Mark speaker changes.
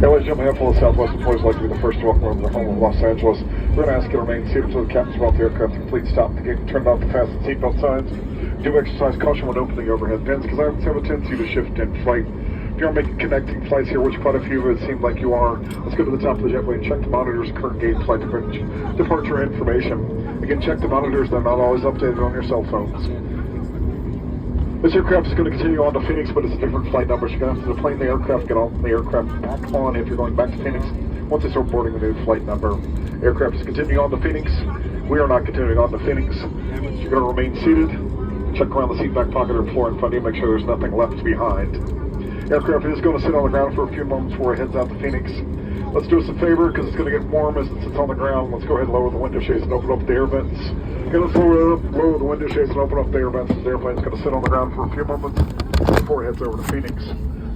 Speaker 1: Ladies and gentlemen, handful of Southwest employees would like to be the first to welcome over the home of Los Angeles. We're going to ask you to remain seated until the captain's brought the aircraft to complete stop. The gate and turn off the fasten seatbelt signs. Do exercise caution when opening overhead bins, because I have a tendency to shift in flight. If you are making connecting flights here, which quite a few of it seem like you are, let's go to the top of the jetway and check the monitors, current gate, flight departure information. Again, check the monitors, they're not always updated on your cell phones. This aircraft is going to continue on to Phoenix, but it's a different flight number, so you're going to have to deplane the aircraft, get on the aircraft back on if you're going back to Phoenix once they start boarding the new flight number. Aircraft is continuing on to Phoenix. We are not continuing on to Phoenix. You're going to remain seated. Check around the seat back pocket or floor in front of you, make sure there's nothing left behind. Aircraft is going to sit on the ground for a few moments before it heads out to Phoenix. Let's do us a favor, because it's going to get warm as it sits on the ground. Let's go ahead and lower the window shades and open up the air vents. Okay, let's lower the window shades and open up the air vents as the airplane's going to sit on the ground for a few moments before it heads over to Phoenix.